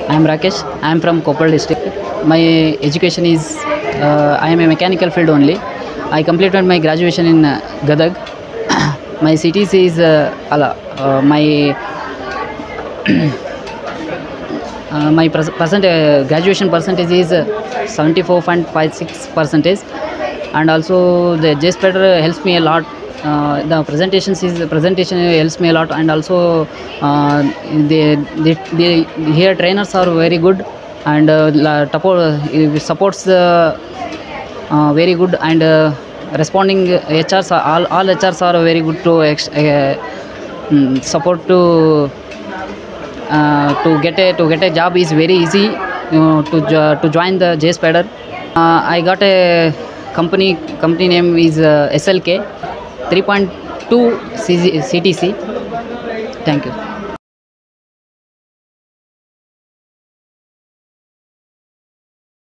I am Rakesh. I am from Koppal district. My education is I am a mechanical field only. I completed my graduation in Gadag. My cities is my graduation percentage is 74.56%, and also the Jspider helps me a lot. The presentation helps me a lot, and also the here trainers are very good, and supports the very good, and responding HRs all HRs are very good to support to get a job is very easy to join the Jspider. I got a company name is SLK 3.2 CTC. Thank you.